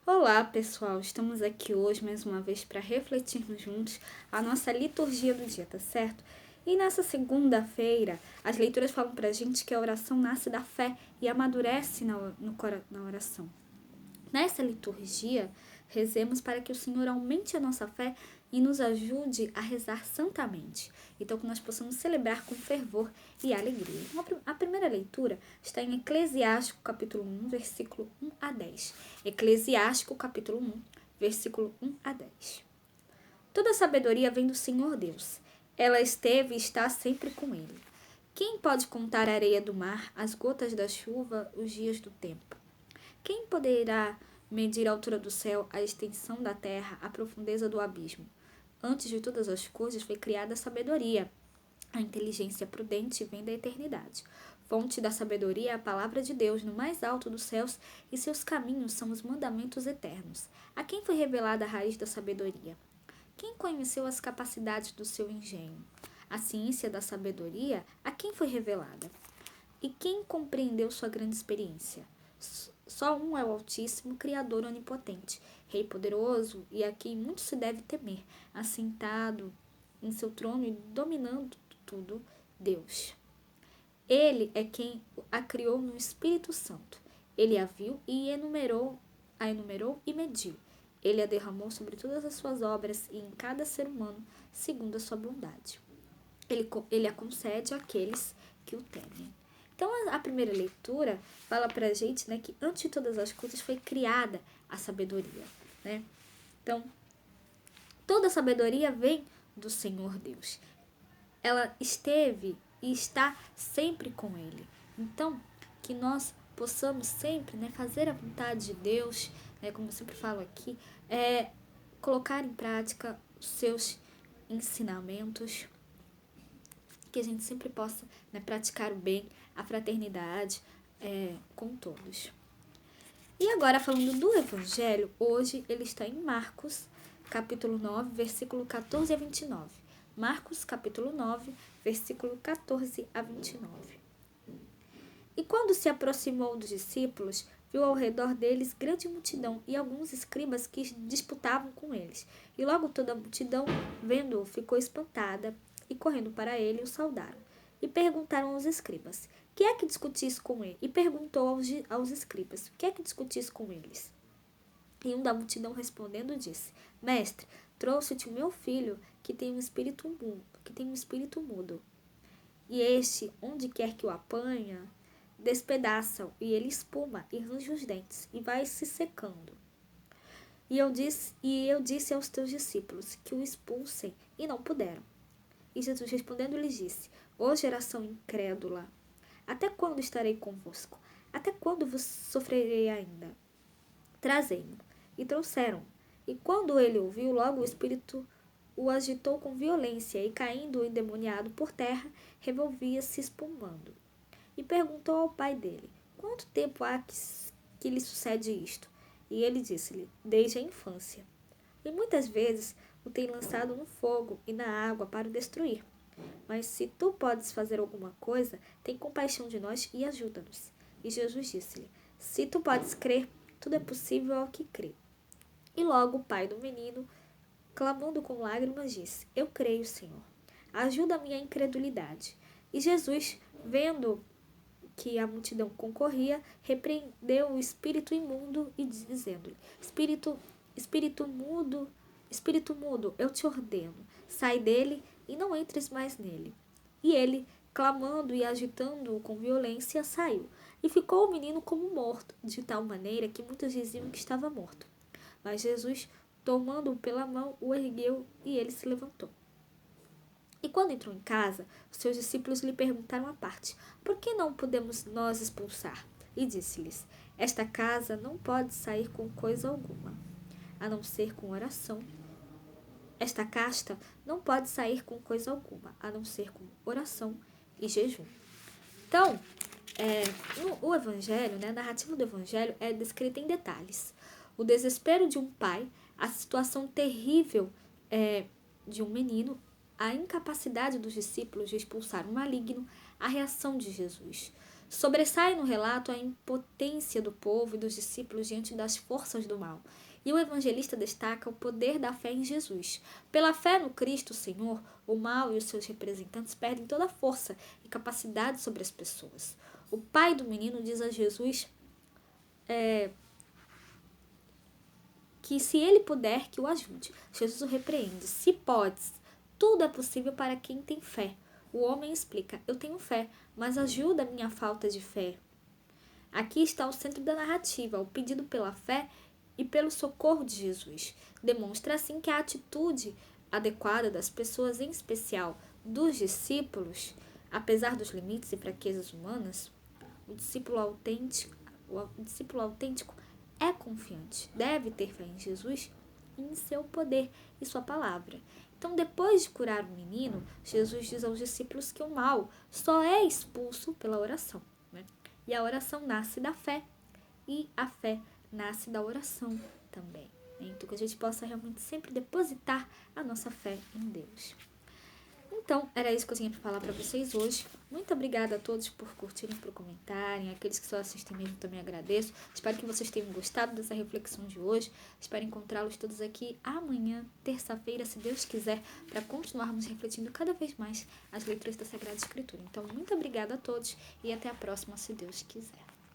Olá, pessoal! Estamos aqui hoje mais uma vez para refletirmos juntos a nossa liturgia do dia, tá certo? E nessa segunda-feira, as leituras falam pra gente que a oração nasce da fé e amadurece na oração. Nessa liturgia, rezemos para que o Senhor aumente a nossa fé e nos ajude a rezar santamente. Então, que nós possamos celebrar com fervor e alegria. A primeira leitura está em Eclesiástico, capítulo 1, versículo 1 a 10. Eclesiástico, capítulo 1, versículo 1 a 10. Toda sabedoria vem do Senhor Deus. Ela esteve e está sempre com ele. Quem pode contar a areia do mar, as gotas da chuva, os dias do tempo? Quem poderá medir a altura do céu, a extensão da terra, a profundeza do abismo? Antes de todas as coisas foi criada a sabedoria. A inteligência prudente vem da eternidade. Fonte da sabedoria é a palavra de Deus no mais alto dos céus, e seus caminhos são os mandamentos eternos. A quem foi revelada a raiz da sabedoria? Quem conheceu as capacidades do seu engenho? A ciência da sabedoria, a quem foi revelada? E quem compreendeu sua grande experiência? Só um é o Altíssimo, Criador onipotente, Rei poderoso e a quem muito se deve temer, assentado em seu trono e dominando tudo, Deus. Ele é quem a criou no Espírito Santo. Ele a viu e a enumerou e mediu. Ele a derramou sobre todas as suas obras e em cada ser humano, segundo a sua bondade. Ele a concede àqueles que o temem. Então, a primeira leitura fala pra gente, né, que antes de todas as coisas foi criada a sabedoria, né? Então, toda sabedoria vem do Senhor Deus. Ela esteve e está sempre com Ele. Então, que nós possamos sempre, né, fazer a vontade de Deus, né, como eu sempre falo aqui, colocar em prática os seus ensinamentos, que a gente sempre possa, né, praticar o bem, a fraternidade com todos. E agora, falando do Evangelho, hoje ele está em Marcos, capítulo 9, versículo 14 a 29. Marcos, capítulo 9, versículo 14 a 29. E quando se aproximou dos discípulos, viu ao redor deles grande multidão e alguns escribas que disputavam com eles. E logo toda a multidão, vendo-o, ficou espantada e, correndo para ele, o saudaram. E perguntaram aos escribas, que é que discutis com ele? E perguntou aos escribas, que é que discutis com eles? E um da multidão respondendo disse, Mestre, trouxe-te o meu filho, que tem um espírito mudo. E este, onde quer que o apanha, despedaça-o, e ele espuma e range os dentes, e vai se secando. E eu disse aos teus discípulos que o expulsem, e não puderam. E Jesus respondendo lhes disse, ó geração incrédula, até quando estarei convosco? Até quando vos sofrerei ainda? Trazei-mo. E trouxeram. E quando ele ouviu, logo o espírito o agitou com violência, e caindo o endemoniado por terra, revolvia-se espumando. E perguntou ao pai dele, quanto tempo há que lhe sucede isto? E ele disse-lhe, desde a infância. E muitas vezes o tem lançado no fogo e na água para o destruir. Mas se tu podes fazer alguma coisa, tem compaixão de nós e ajuda-nos. E Jesus disse-lhe, se tu podes crer, tudo é possível ao que crê. E logo o pai do menino, clamando com lágrimas, disse, eu creio, Senhor. Ajuda a minha incredulidade. E Jesus, vendo que a multidão concorria, repreendeu o espírito imundo e dizendo-lhe, espírito mudo, eu te ordeno, sai dele e não entres mais nele. E ele, clamando e agitando-o com violência, saiu. E ficou o menino como morto, de tal maneira que muitos diziam que estava morto. Mas Jesus, tomando-o pela mão, o ergueu e ele se levantou. E quando entrou em casa, os seus discípulos lhe perguntaram à parte, por que não podemos nós expulsar? E disse-lhes, esta casa não pode sair com coisa alguma, a não ser com oração. Esta casta não pode sair com coisa alguma, a não ser com oração e jejum. Então, o Evangelho, né, a narrativa do Evangelho é descrita em detalhes. O desespero de um pai, a situação terrível de um menino, a incapacidade dos discípulos de expulsar o maligno, a reação de Jesus. Sobressai no relato a impotência do povo e dos discípulos diante das forças do mal. E o evangelista destaca o poder da fé em Jesus. Pela fé no Cristo Senhor, o mal e os seus representantes perdem toda a força e capacidade sobre as pessoas. O pai do menino diz a Jesus que se ele puder, que o ajude. Jesus o repreende. Se podes, tudo é possível para quem tem fé. O homem explica, eu tenho fé, mas ajuda a minha falta de fé. Aqui está o centro da narrativa, o pedido pela fé e pelo socorro de Jesus. Demonstra assim que a atitude adequada das pessoas, em especial dos discípulos, apesar dos limites e fraquezas humanas, o discípulo autêntico é confiante, deve ter fé em Jesus e em seu poder e sua palavra. Então, depois de curar o menino, Jesus diz aos discípulos que o mal só é expulso pela oração, né? E a oração nasce da fé e a fé nasce da oração também, né? Então, que a gente possa realmente sempre depositar a nossa fé em Deus. Então, era isso que eu tinha para falar para vocês hoje. Muito obrigada a todos por curtirem, por comentarem. Aqueles que só assistem mesmo também agradeço. Espero que vocês tenham gostado dessa reflexão de hoje. Espero encontrá-los todos aqui amanhã, terça-feira, se Deus quiser, para continuarmos refletindo cada vez mais as leituras da Sagrada Escritura. Então, muito obrigada a todos e até a próxima, se Deus quiser.